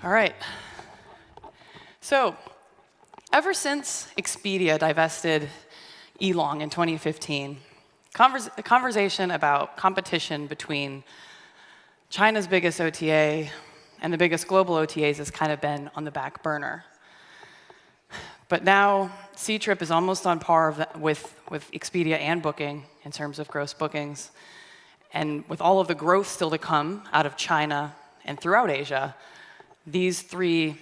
All right. So, ever since Expedia divested Elong in 2015, a conversation about competition between China's biggest OTA and the biggest global OTAs has kind of been on the back burner. But now, Ctrip is almost on par with Expedia and Booking in terms of gross bookings. And with all of the growth still to come out of China and throughout Asia, these three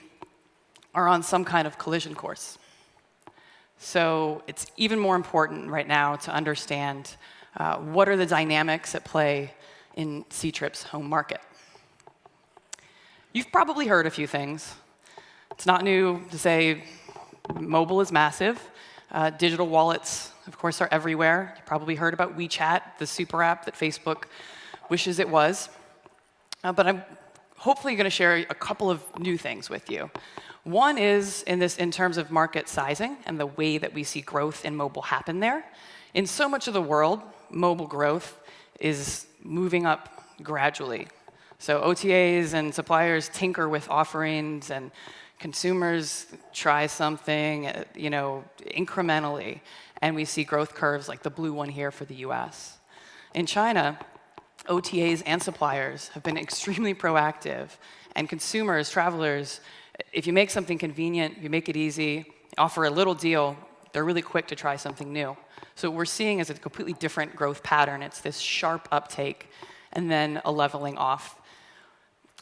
are on some kind of collision course. So it's even more important right now to understand what are the dynamics at play in Ctrip's home market. You've probably heard a few things. It's not new to say mobile is massive. Digital wallets, of course, are everywhere. You probably heard about WeChat, the super app that Facebook wishes it was. But I'm hopefully going to share a couple of new things with you. One is in terms of market sizing and the way that we see growth in mobile happen there. In so much of the world, mobile growth is moving up gradually. So OTAs and suppliers tinker with offerings, and consumers try something, incrementally, and we see growth curves like the blue one here for the US. In China, OTAs and suppliers have been extremely proactive, and consumers, travelers, if you make something convenient, you make it easy, offer a little deal, they're really quick to try something new. So what we're seeing is a completely different growth pattern. It's this sharp uptake and then a leveling off.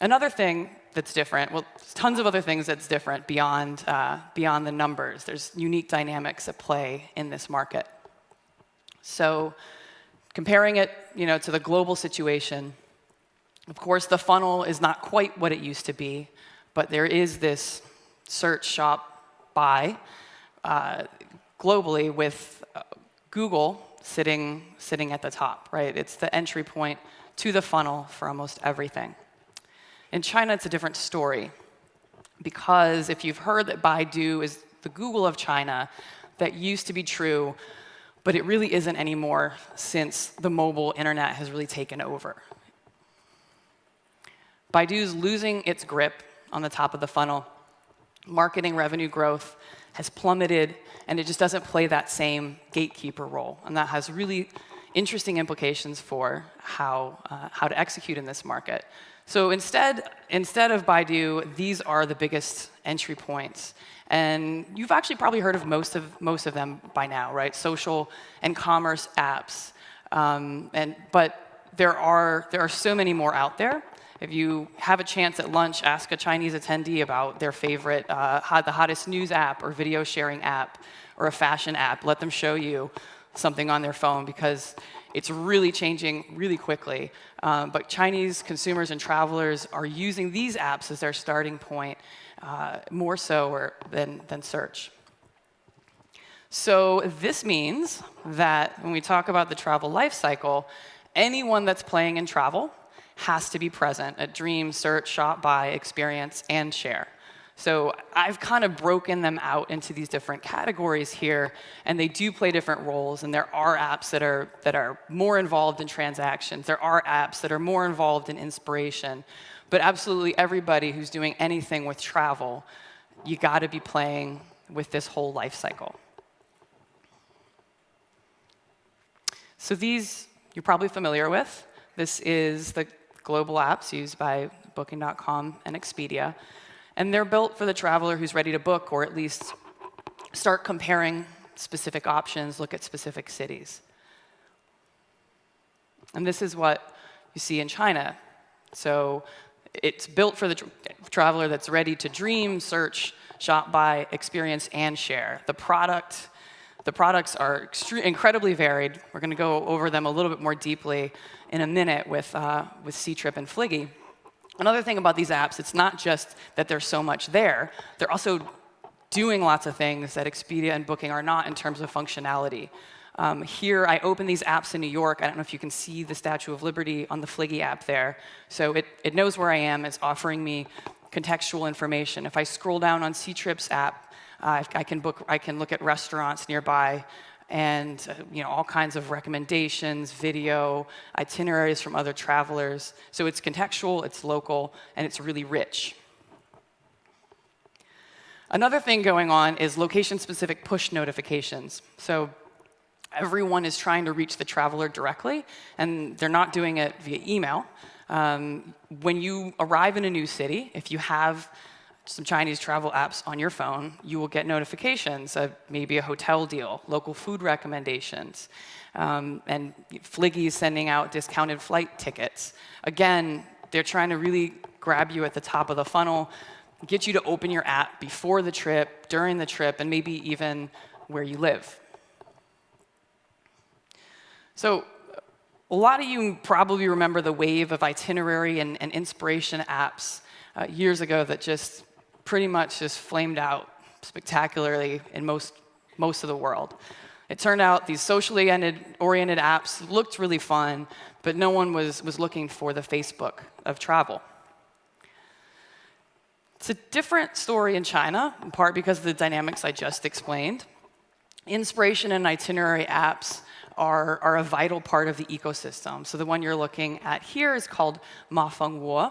Another thing that's different, well, there's tons of other things that's different beyond the numbers. There's unique dynamics at play in this market. So comparing it, to the global situation, of course, the funnel is not quite what it used to be, but there is this search, shop, buy globally with Google sitting at the top, right? It's the entry point to the funnel for almost everything. In China, it's a different story, because if you've heard that Baidu is the Google of China, that used to be true, but it really isn't anymore since the mobile internet has really taken over. Baidu's losing its grip on the top of the funnel. Marketing revenue growth has plummeted, and it just doesn't play that same gatekeeper role. And that has really interesting implications for how to execute in this market. So instead of Baidu, these are the biggest entry points. And you've actually probably heard of most of them by now, right? Social and commerce apps. But there are so many more out there. If you have a chance at lunch, ask a Chinese attendee about their favorite, the hottest news app or video sharing app or a fashion app. Let them show you something on their phone, because it's really changing really quickly. But Chinese consumers and travelers are using these apps as their starting point, more so than search. So this means that when we talk about the travel life cycle, anyone that's playing in travel has to be present at dream, search, shop, buy, experience, and share. So I've kind of broken them out into these different categories here, and they do play different roles. And there are apps that are more involved in transactions. There are apps that are more involved in inspiration. But absolutely everybody who's doing anything with travel, you got to be playing with this whole life cycle. So these you're probably familiar with. This is the global apps used by Booking.com and Expedia. And they're built for the traveler who's ready to book, or at least start comparing specific options, look at specific cities. And this is what you see in China. So it's built for the traveler that's ready to dream, search, shop, buy, experience, and share. The products are incredibly varied. We're going to go over them a little bit more deeply in a minute with Ctrip and Fliggy. Another thing about these apps, it's not just that there's so much there. They're also doing lots of things that Expedia and Booking are not in terms of functionality. Here, I open these apps in New York. I don't know if you can see the Statue of Liberty on the Fliggy app there. So it knows where I am. It's offering me contextual information. If I scroll down on Ctrip's app, I can look at restaurants nearby, and all kinds of recommendations, video, itineraries from other travelers. So it's contextual, it's local, and it's really rich. Another thing going on is location-specific push notifications. So everyone is trying to reach the traveler directly, and they're not doing it via email. When you arrive in a new city, if you have some Chinese travel apps on your phone, you will get notifications of maybe a hotel deal, local food recommendations, and Fliggy's sending out discounted flight tickets. Again, they're trying to really grab you at the top of the funnel, get you to open your app before the trip, during the trip, and maybe even where you live. So a lot of you probably remember the wave of itinerary and inspiration apps years ago that just pretty much just flamed out spectacularly in most of the world. It turned out these socially oriented apps looked really fun, but no one was looking for the Facebook of travel. It's a different story in China, in part because of the dynamics I just explained. Inspiration and itinerary apps are a vital part of the ecosystem. So the one you're looking at here is called Ma Feng Wo.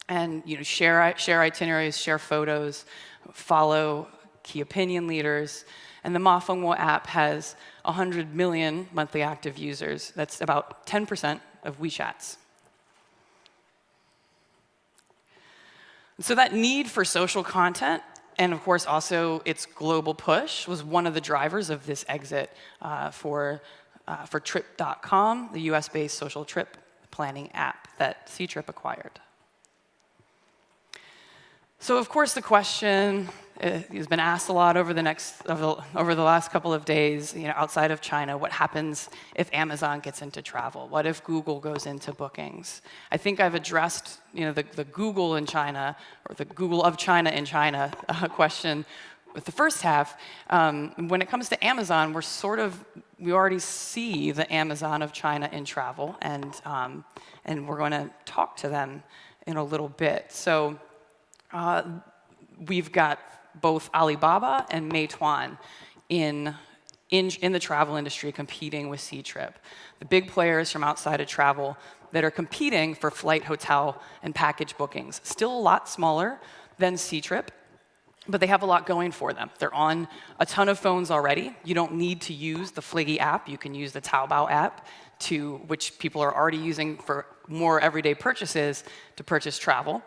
And share itineraries, share photos, follow key opinion leaders. And the Ma Feng Wo app has 100 million monthly active users. That's about 10% of WeChat's. So that need for social content, and of course also its global push, was one of the drivers of this exit for Trip.com, the US-based social trip planning app that Ctrip acquired. So of course the question has been asked a lot over the last couple of days, outside of China, what happens if Amazon gets into travel? What if Google goes into bookings? I think I've addressed the Google in China, or the Google of China in China question with the first half. When it comes to Amazon, we already see the Amazon of China in travel, and we're going to talk to them in a little bit. So we've got both Alibaba and Meituan in the travel industry competing with Ctrip. The big players from outside of travel that are competing for flight, hotel, and package bookings. Still a lot smaller than Ctrip, but they have a lot going for them. They're on a ton of phones already. You don't need to use the Fliggy app. You can use the Taobao app, which people are already using for more everyday purchases to purchase travel.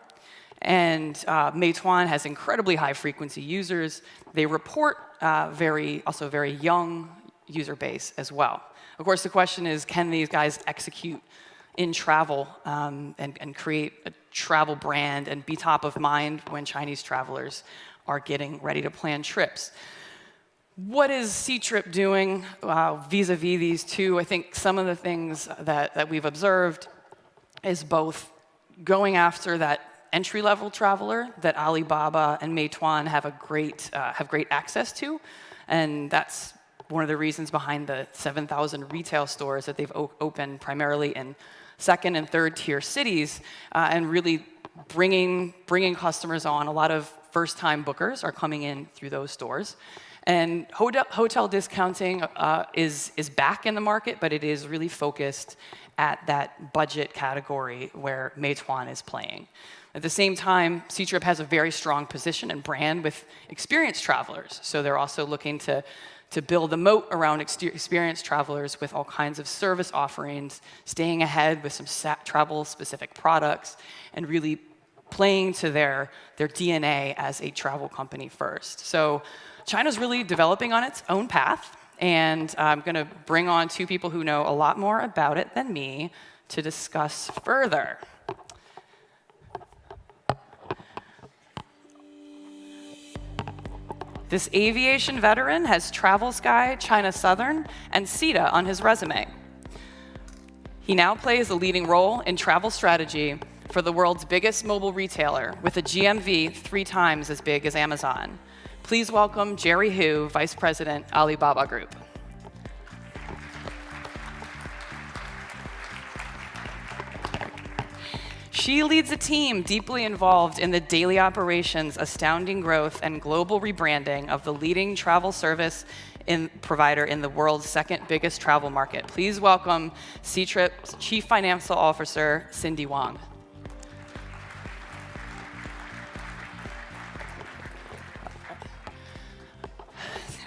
And Meituan has incredibly high-frequency users. They report also very young user base as well. Of course, the question is, can these guys execute in travel and create a travel brand and be top of mind when Chinese travelers are getting ready to plan trips? What is Ctrip doing vis-a-vis these two? I think some of the things that we've observed is both going after that entry-level traveler that Alibaba and Meituan have great access to, and that's one of the reasons behind the 7,000 retail stores that they've opened primarily in second and third tier cities, and really bringing customers on. A lot of first-time bookers are coming in through those stores. And hotel discounting is back in the market, but it is really focused at that budget category where Meituan is playing. At the same time, Ctrip has a very strong position and brand with experienced travelers. So they're also looking to build a moat around experienced travelers with all kinds of service offerings, staying ahead with some travel-specific products, and really playing to their DNA as a travel company first. So China's really developing on its own path, and I'm going to bring on two people who know a lot more about it than me to discuss further. This aviation veteran has TravelSky, China Southern, and SITA on his resume. He now plays a leading role in travel strategy for the world's biggest mobile retailer, with a GMV 3 times as big as Amazon. Please welcome Jerry Hu, Vice President, Alibaba Group. She leads a team deeply involved in the daily operations, astounding growth, and global rebranding of the leading travel service provider in the world's second biggest travel market. Please welcome Ctrip's Chief Financial Officer, Cindy Wang.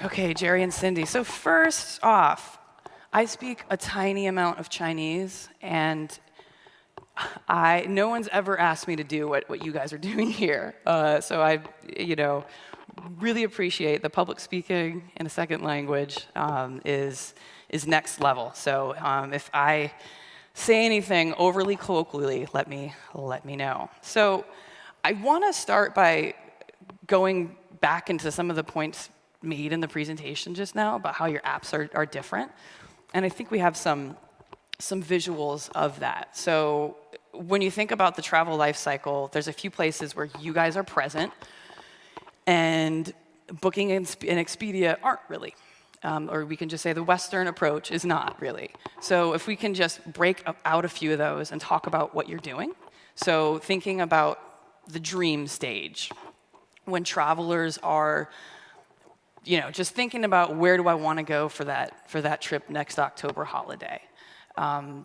Okay, Jerry and Cindy. So first off, I speak a tiny amount of Chinese, and no one's ever asked me to do what you guys are doing here. So I, really appreciate the public speaking in a second language is next level. So if I say anything overly colloquially, let me know. So I want to start by going back into some of the points made in the presentation just now about how your apps are different. And I think we have some visuals of that. So when you think about the travel life cycle, there's a few places where you guys are present, and Booking and Expedia aren't really. Or we can just say the Western approach is not really. So if we can just break out a few of those and talk about what you're doing. So thinking about the dream stage, when travelers are just thinking about where do I want to go for that trip next October holiday. I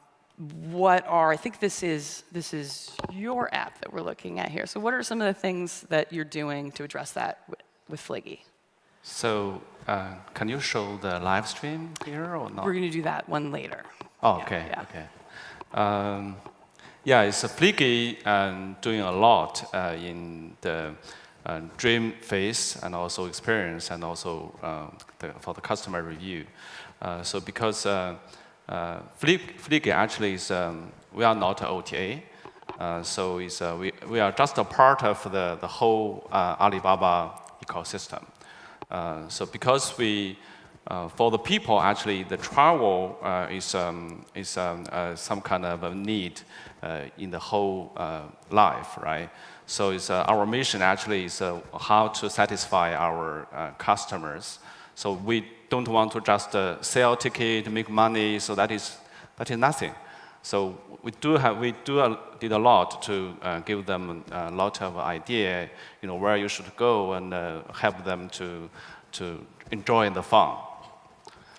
think this is your app that we're looking at here. So what are some of the things that you're doing to address that with Fliggy? So can you show the live stream here or not? We're going to do that one later. Oh, okay, okay. It's Fliggy doing a lot in the dream phase and also experience and also for the customer review. So because Fliggy actually is, we are not an OTA. So we are just a part of the whole Alibaba ecosystem. So because for the people, actually, the travel is some kind of a need in the whole life, right? So our mission actually is how to satisfy our customers. So we don't want to just sell ticket, make money. So that is nothing. So we did a lot to give them a lot of idea, where you should go and help them to enjoy the fun.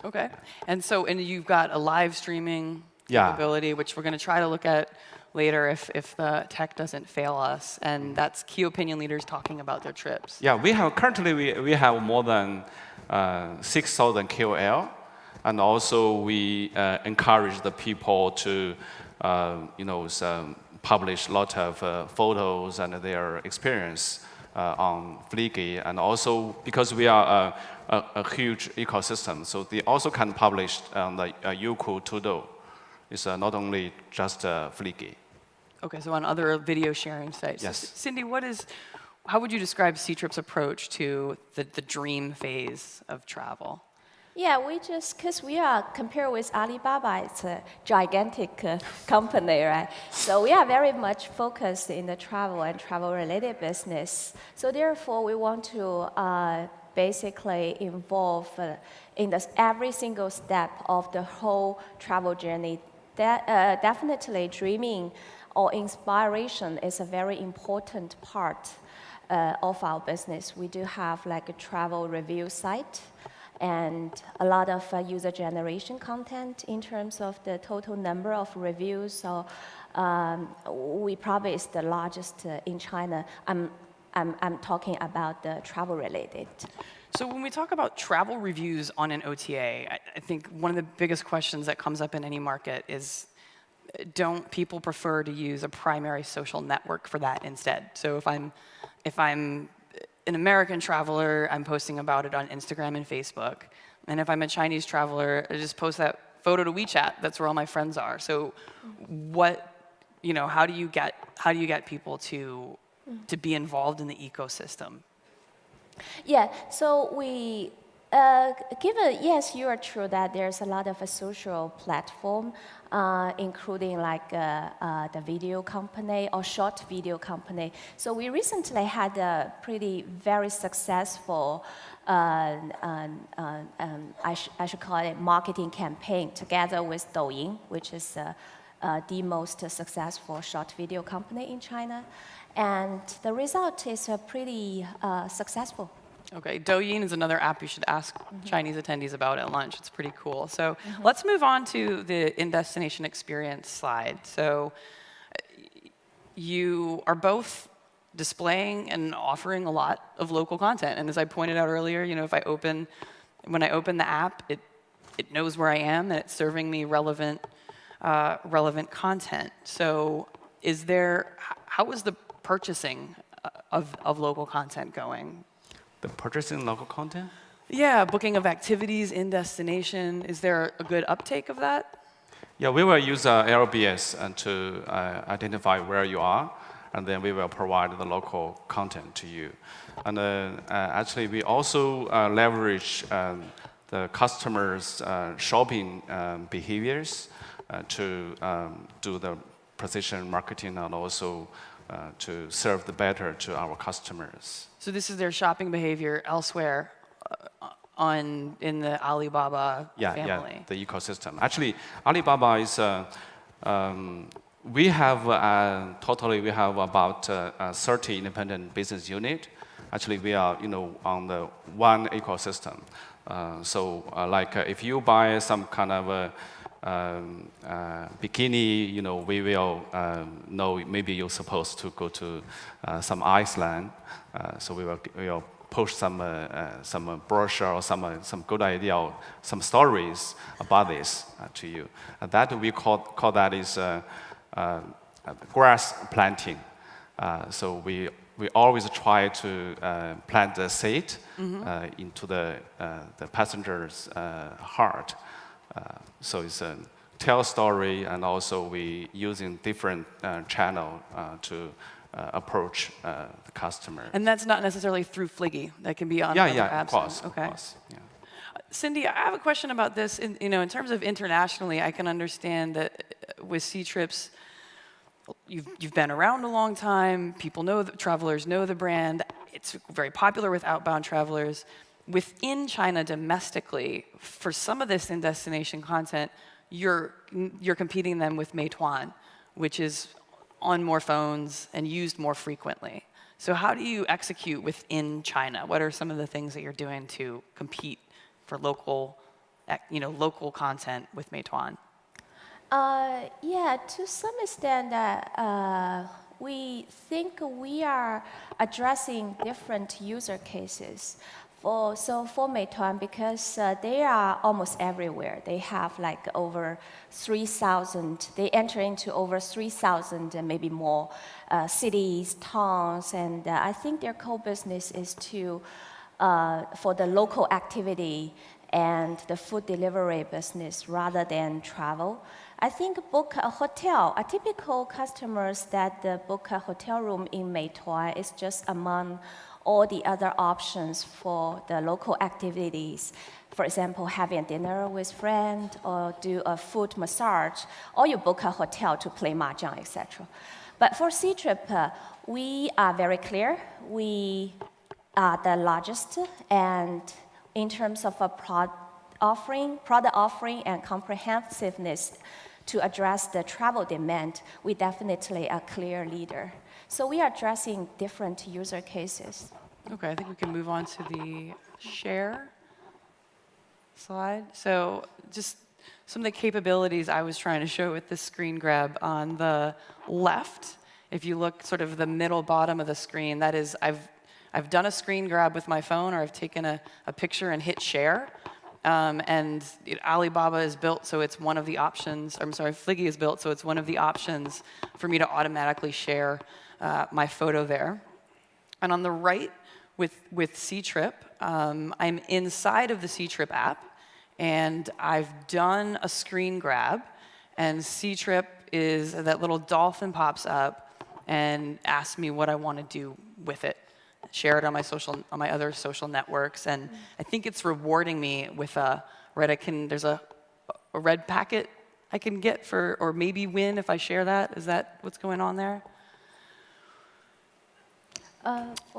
Okay, and you've got a live streaming capability, which we're going to try to look at later if the tech doesn't fail us, and that's key opinion leaders talking about their trips. Yeah, currently we have more than 6,000 KOL, and also we encourage the people to publish a lot of photos and their experience on Fliggy, and also because we are a huge ecosystem, so they also can publish on the Youku Todo. It's not only just Fliggy. Okay, so on other video sharing sites. Yes. Cindy, how would you describe Ctrip's approach to the dream phase of travel? Yeah, because we are, compared with Alibaba, it's a gigantic company, right? So we are very much focused in the travel and travel-related business. So therefore, we want to basically involve in every single step of the whole travel journey. Definitely dreaming or inspiration is a very important part of our business. We do have like a travel review site and a lot of user generation content in terms of the total number of reviews. So we probably is the largest in China. I'm talking about the travel related. So when we talk about travel reviews on an OTA, I think one of the biggest questions that comes up in any market is, don't people prefer to use a primary social network for that instead? So if I'm an American traveler, I'm posting about it on Instagram and Facebook. And if I'm a Chinese traveler, I just post that photo to WeChat. That's where all my friends are. So how do you get people to be involved in the ecosystem? Yeah, so we, yes, you are true that there's a lot of a social platform, including like the video company or short video company. So we recently had a very successful, I should call it marketing campaign together with Douyin, which is the most successful short video company in China. And the result is pretty successful. Okay, Douyin is another app you should ask Chinese attendees about at lunch. It's pretty cool. So let's move on to the in-destination experience slide. So you are both displaying and offering a lot of local content. And as I pointed out earlier, if I open when I open the app, it knows where I am, and it's serving me relevant content. So how is the purchasing of local content going? The purchasing local content? Yeah, booking of activities in destination. Is there a good uptake of that? Yeah, we will use LBS to identify where you are, and then we will provide the local content to you. And actually, we also leverage the customers' shopping behaviors to do the precision marketing and also to serve the better to our customers. So this is their shopping behavior elsewhere in the Alibaba family. Yeah, the ecosystem. Actually, Alibaba is we have about 30 independent business unit. Actually, we are on the one ecosystem. Like if you buy some kind of a bikini, we will know maybe you're supposed to go to some Iceland. So we will push some brochure or some good idea or some stories about this to you. And that we call that is grass planting. So we always try to plant the seed into the passenger's heart. So it's a tell story, and also we using different channel to approach the customer. And that's not necessarily through Fliggy. That can be on other apps. Of course. Okay. Of course, yeah. Cindy, I have a question about this. In terms of internationally, I can understand that with Ctrips, you've been around a long time. People know travelers know the brand. It's very popular with outbound travelers. Within China, domestically, for some of this in-destination content, you're competing them with Meituan, which is on more phones and used more frequently. So how do you execute within China? What are some of the things that you're doing to compete for local content with Meituan? Yeah, to some extent, we think we are addressing different user cases. For Meituan, because they are almost everywhere. They have like over 3,000, they enter into over 3,000 and maybe more cities, towns, and I think their core business is for the local activity and the food delivery business rather than travel. I think book a hotel, a typical customers that book a hotel room in Meituan is just among all the other options for the local activities. For example, having dinner with friends or do a foot massage, or you book a hotel to play mahjong, etc. But for Ctrip, we are very clear. We are the largest, and in terms of a product offering and comprehensiveness to address the travel demand, we definitely are a clear leader. So we are addressing different user cases. Okay, I think we can move on to the share slide. So just some of the capabilities I was trying to show with this screen grab on the left. If you look sort of the middle bottom of the screen, that is, I've done a screen grab with my phone, or I've taken a picture and hit share. Alibaba is built, so it's one of the options. Fliggy is built, so it's one of the options for me to automatically share my photo there. And on the right, with Ctrip, I'm inside of the Ctrip app, and I've done a screen grab, and Ctrip is that little dolphin pops up and asks me what I want to do with it. Share it on my other social networks, and I think it's rewarding me with there's a red packet I can get or maybe win if I share that. Is that what's going on there?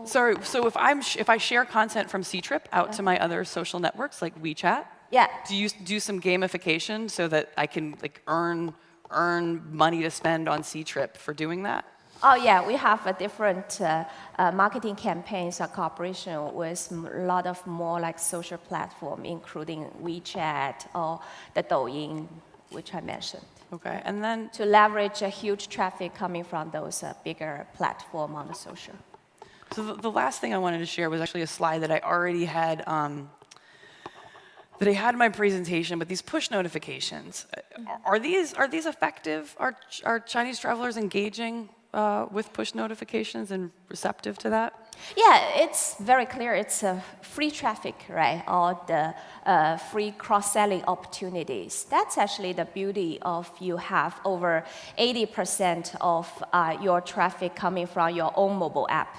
Sorry, so if I share content from Ctrip out to my other social networks like WeChat, yeah, do you do some gamification so that I can earn money to spend on Ctrip for doing that? Oh yeah, we have a different marketing campaigns or cooperation with a lot of more like social platform, including WeChat or the Douyin, which I mentioned. Okay, and then to leverage a huge traffic coming from those bigger platform on the social. So the last thing I wanted to share was actually a slide that I already had that I had in my presentation, but these push notifications, are these effective? Are Chinese travelers engaging with push notifications and receptive to that? Yeah, it's very clear. It's free traffic, right? Or the free cross-selling opportunities. That's actually the beauty of you have over 80% of your traffic coming from your own mobile app.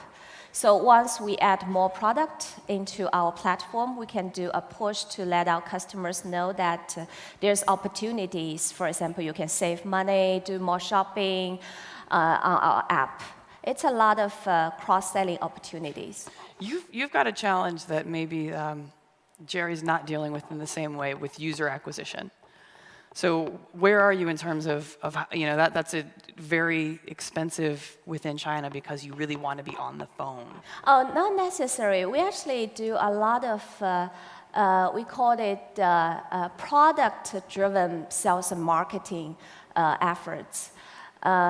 So once we add more product into our platform, we can do a push to let our customers know that there's opportunities. For example, you can save money, do more shopping on our app. It's a lot of cross-selling opportunities. You've got a challenge that maybe Jerry's not dealing with in the same way with user acquisition. So where are you in terms of that's a very expensive within China because you really want to be on the phone? Oh, not necessary. We actually do a lot of, we call it product-driven sales and marketing efforts.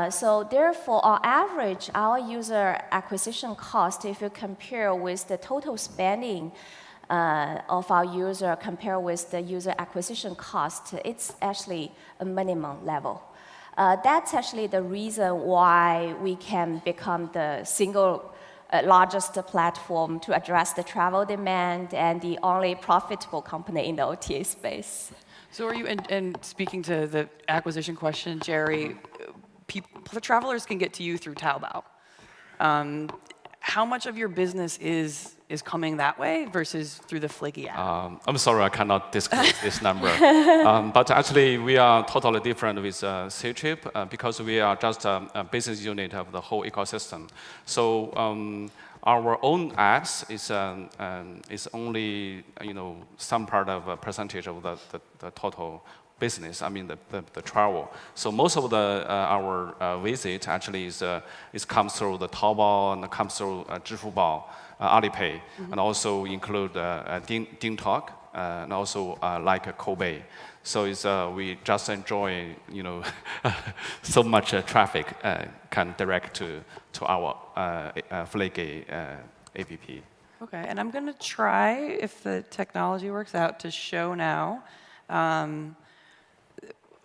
So therefore, on average, our user acquisition cost, if you compare with the total spending of our user compared with the user acquisition cost, it's actually a minimum level. That's actually the reason why we can become the single largest platform to address the travel demand and the only profitable company in the OTA space. So are you, and speaking to the acquisition question, Jerry, the travelers can get to you through Taobao. How much of your business is coming that way versus through the Fliggy app? I'm sorry, I cannot disclose this number. But actually, we are totally different with Ctrip because we are just a business unit of the whole ecosystem. So our own apps is only some part of a percentage of the total business. I mean the travel. So most of our visit actually is comes through the Taobao and comes through Zhifubao, Alipay, and also include DingTalk and also like Koubei. So we just enjoy so much traffic can direct to our Fliggy app. Okay, and I'm going to try, if the technology works out, to show now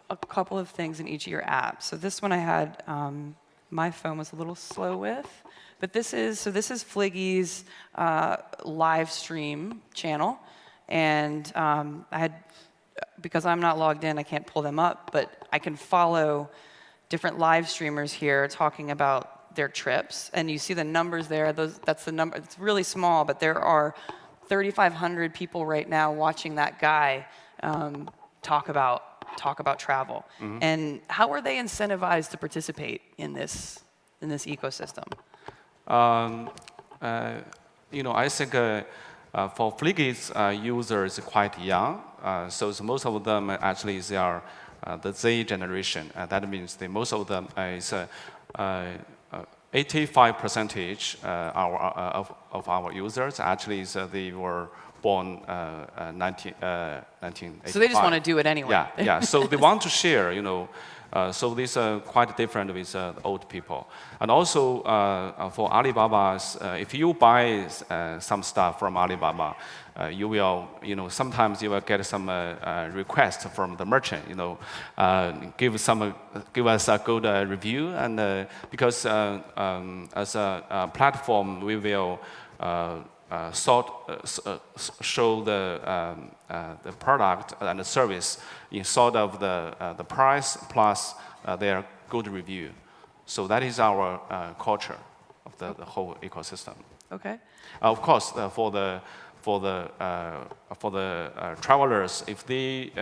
a couple of things in each of your apps. So this one I had, my phone was a little slow with, but this is Fliggy's live stream channel, and I had, because I'm not logged in, I can't pull them up, but I can follow different live streamers here talking about their trips, and you see the numbers there. That's the number. It's really small, but there are 3,500 people right now watching that guy talk about travel. Mm-hmm. And how are they incentivized to participate in this ecosystem? I think for Fliggy's users quite young, so most of them actually they are the Z generation. That means most of them is 85% of our users actually they were born 1985. So they just want to do it anyway. Yeah. So they want to share, So these are quite different with old people. And also for Alibaba, if you buy some stuff from Alibaba, you will, sometimes you will get some request from the merchant, give us a good review, and because as a platform, we will show the product and the service in sort of the price plus their good review. So that is our culture of the whole ecosystem. Okay. Of course, for the travelers, if they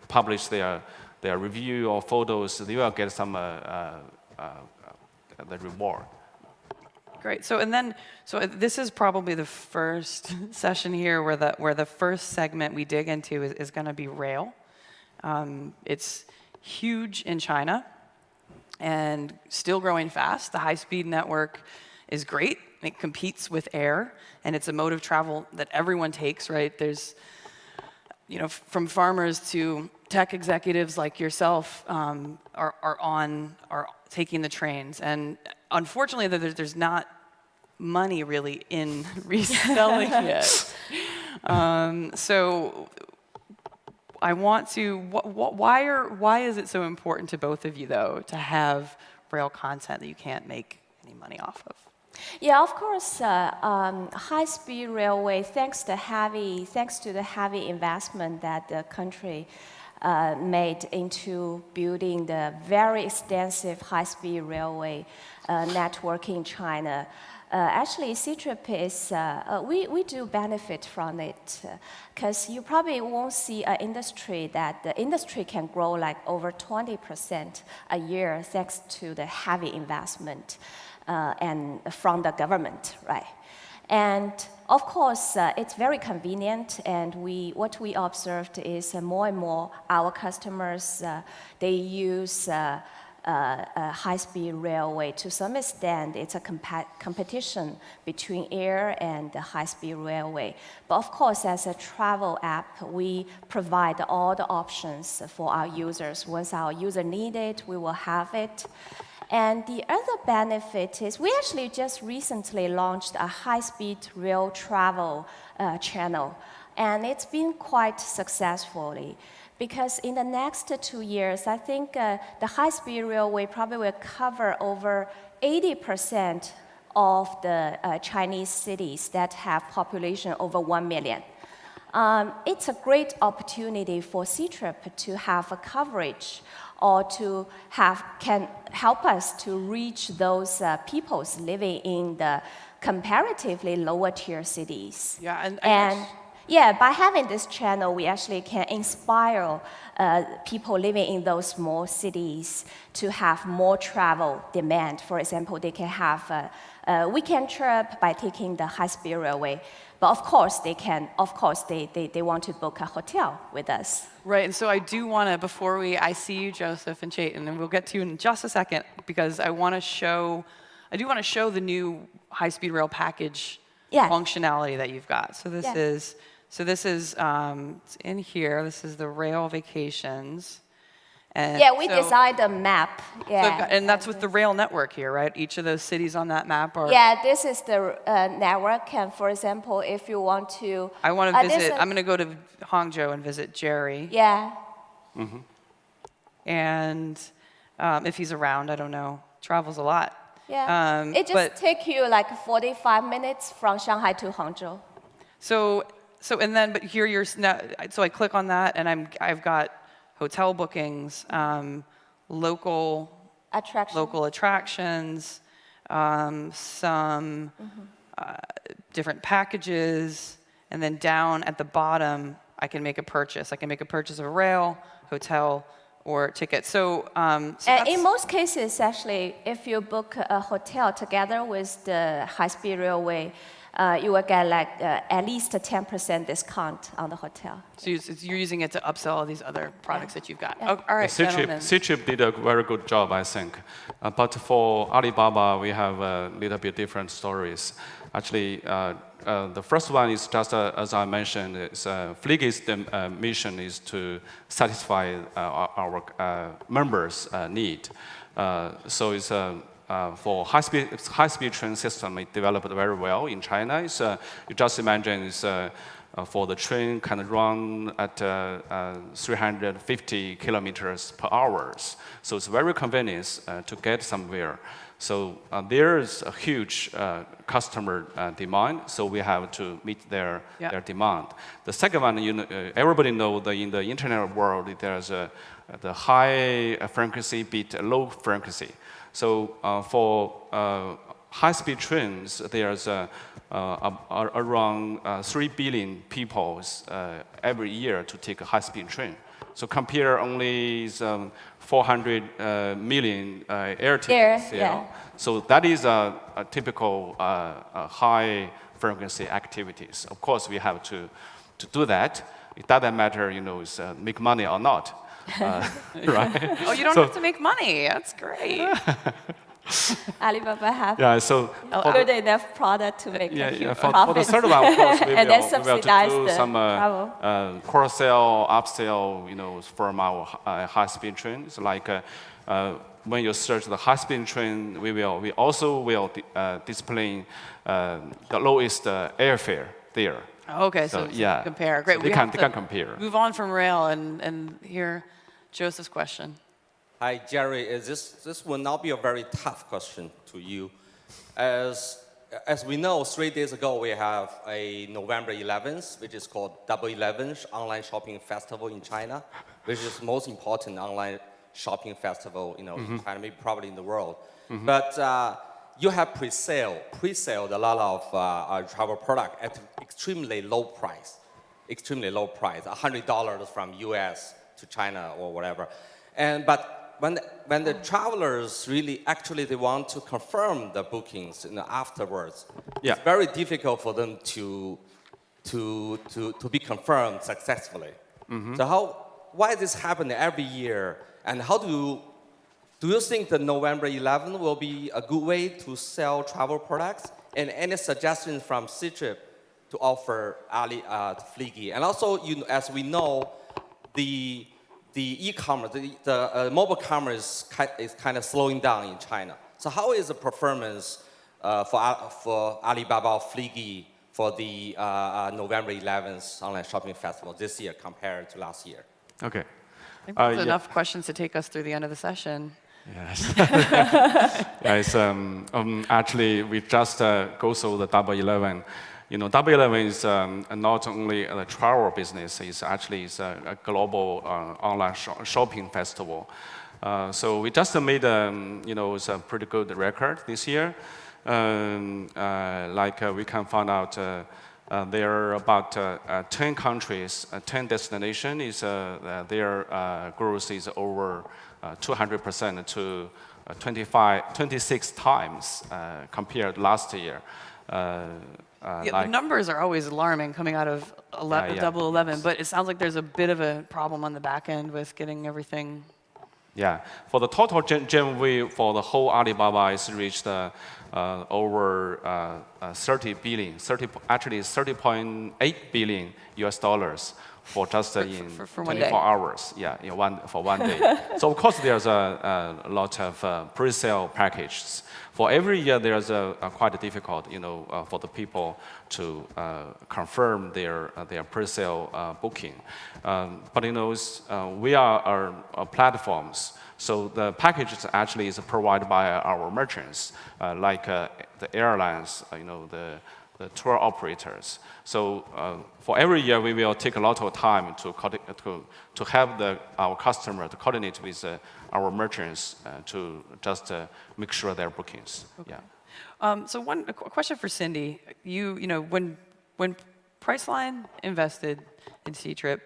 publish their review or photos, they will get some the reward. Great. So this is probably the first session here where the first segment we dig into is going to be rail. It's huge in China and still growing fast. The high-speed network is great. It competes with air, and it's a mode of travel that everyone takes, right? There's, from farmers to tech executives like yourself are taking the trains. And unfortunately, there's not money really in reselling yet. So I want to. Why is it so important to both of you though to have rail content that you can't make any money off of? Yeah, of course, high-speed railway, thanks to the heavy investment that the country made into building the very extensive high-speed railway network in China. Actually, Ctrip is, we do benefit from it because you probably won't see an industry that the industry can grow like over 20% a year thanks to the heavy investment and from the government, right? And of course, it's very convenient, and what we observed is more and more our customers, they use high-speed railway. To some extent, it's a competition between air and the high-speed railway. But of course, as a travel app, we provide all the options for our users. Once our user need it, we will have it. And the other benefit is we actually just recently launched a high-speed rail travel channel, and it's been quite successfully. Because in the next 2 years, I think the high-speed railway probably will cover over 80% of the Chinese cities that have population over 1 million. It's a great opportunity for Ctrip to have a coverage or can help us to reach those peoples living in the comparatively lower tier cities. Yeah, yeah, by having this channel, we actually can inspire people living in those small cities to have more travel demand. For example, they can have a weekend trip by taking the high-speed railway. But of course, they want to book a hotel with us. Right, and so I do want to, I see you, Joseph and Chaitan, and we'll get to you in just a second, because I do want to show the new high-speed rail package functionality that you've got. So this is, it's in here. This is the rail vacations. And yeah, we designed a map. Yeah, and that's with the rail network here, right? Each of those cities on that map are. Yeah, this is the network. And for example, if you want to, I want to visit. I'm going to go to Hangzhou and visit Jerry. Yeah. Mm-hmm. And if he's around, I don't know. Travels a lot. Yeah. It just takes you like 45 minutes from Shanghai to Hangzhou. So I click on that, and I've got hotel bookings, local attractions, some different packages, and then down at the bottom, I can make a purchase. I can make a purchase of a rail, hotel, or ticket. So, in most cases, actually, if you book a hotel together with the high-speed railway, you will get like at least a 10% discount on the hotel. So you're using it to upsell all these other products that you've got. Yeah. Oh, all right, gentlemen. Ctrip did a very good job, I think. But for Alibaba, we have a little bit different stories. Actually, the first one is just, as I mentioned, Fliggy's mission is to satisfy our members' need. So it's for high-speed train system, it developed very well in China. You just imagine for the train can run at 350 kilometers per hour. So it's very convenient to get somewhere. So there is a huge customer demand, so we have to meet their demand. The second one, everybody knows that in the internet world, there's the high frequency beat low frequency. So for high-speed trains, there's around 3 billion people every year to take a high-speed train. So compare only 400 million air tickets. So that is a typical high-frequency activities. Of course, we have to do that. It doesn't matter, make money or not. Right? Oh, you don't have to make money. That's great. Alibaba have good enough product to make for the third one, of course, we and will subsidize do some cross-sell, upsell, from our high-speed trains. Like when you search the high-speed train, we also will display the lowest airfare there. Okay, so you can compare. Great. So they can compare. Move on from rail and hear Joseph's question. Hi, Jerry. This will not be a very tough question to you. As we know, 3 days ago, we have a November 11th, which is called Double 11 Online Shopping Festival in China, which is the most important online shopping festival, in China, maybe probably in the world. But you have pre-sold a lot of travel product at extremely low price, $100 from US to China or whatever. But when the travelers really actually they want to confirm the bookings afterwards, it's very difficult for them to be confirmed successfully. So why this happen every year, and how do you think the November 11th will be a good way to sell travel products? And any suggestions from Ctrip to offer Fliggy? And also, as we know, the e-commerce, the mobile commerce is kind of slowing down in China. So how is the performance for Alibaba Fliggy for the November 11th online shopping festival this year compared to last year? Okay. I think that's enough questions to take us through the end of the session. Yes. Yes. Actually, we just go through the Double 11. Double 11 is not only a travel business, it's actually a global online shopping festival. So we just made it's a pretty good record this year. We can find out there are about 10 countries, 10 destinations. Their growth is over 200% to 26 times compared last year. The numbers are always alarming coming out of Double 11, but it sounds like there's a bit of a problem on the back end with getting everything. Yeah, for the total GMV for the whole Alibaba is reached over 30 billion, actually 30.8 billion US dollars for just in for 24 hours. Yeah, for one day. So of course there's a lot of pre-sale packages. For every year there's quite difficult, for the people to confirm their pre-sale booking. But we are platforms. So the packages actually is provided by our merchants, like the airlines, the tour operators. So for every year, we will take a lot of time to have our customer to coordinate with our merchants to just make sure their bookings. Okay. Yeah. So a question for Cindy. When Priceline invested in Ctrip,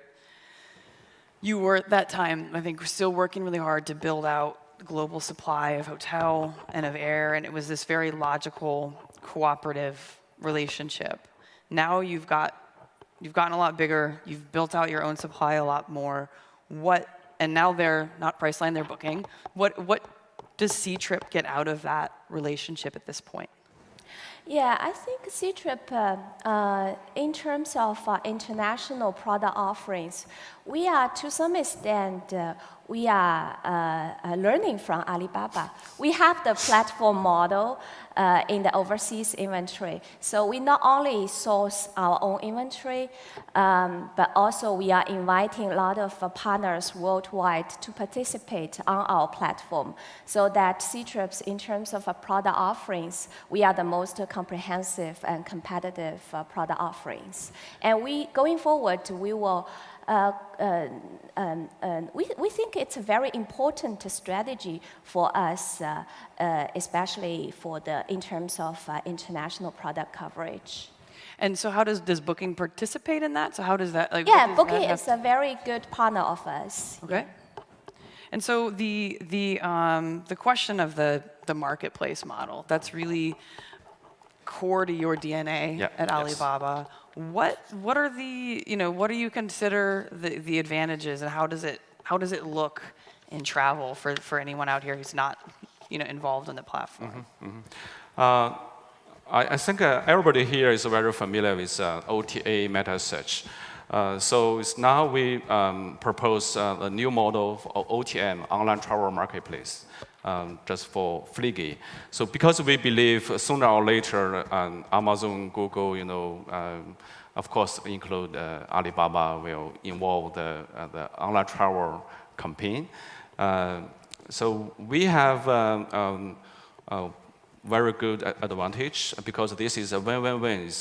you were at that time, I think, still working really hard to build out the global supply of hotel and of air, and it was this very logical, cooperative relationship. Now you've gotten a lot bigger. You've built out your own supply a lot more. And now they're not Priceline, they're booking. What does Ctrip get out of that relationship at this point? Yeah, I think Ctrip, in terms of international product offerings, we are, to some extent, we are learning from Alibaba. We have the platform model in the overseas inventory. So we not only source our own inventory, but also we are inviting a lot of partners worldwide to participate on our platform, so that Ctrip's, in terms of product offerings, we are the most comprehensive and competitive product offerings. And going forward, we will we think it's a very important strategy for us, especially in terms of international product coverage. And so how does Booking participate in that? So how does that, yeah, Booking is a very good partner of us. Okay. And so the question of the marketplace model, that's really core to your DNA at Alibaba. What are what do you consider the advantages, and how does it look in travel for anyone out here who's not involved in the platform? I think everybody here is very familiar with OTA meta search. So now we propose a new model of OTM, online travel marketplace, just for Fliggy. So because we believe sooner or later Amazon, Google, of course include Alibaba will involve the online travel campaign. So we have very good advantage because this is a win-win-win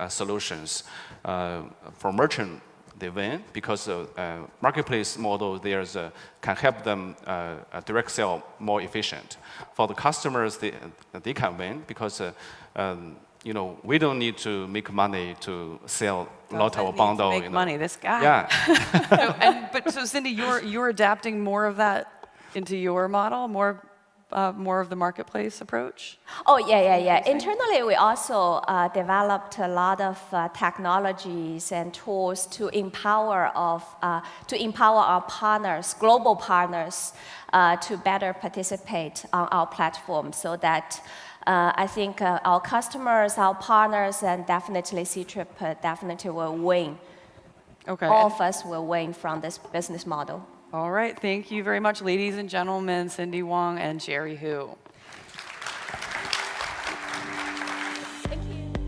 solutions. For merchant, they win because marketplace model can help them direct sell more efficient. For the customers, they can win because we don't need to make money to sell a lot of bundle. Make money, this guy. Yeah. But so Cindy, you're adapting more of that into your model, more of the marketplace approach? Oh, yeah. Internally, we also developed a lot of technologies and tools to empower our partners, global partners, to better participate on our platform so that I think our customers, our partners, and definitely Ctrip definitely will win. Okay. All of us will win from this business model. All right. Thank you very much, ladies and gentlemen, Cindy Wong and Jerry Hu.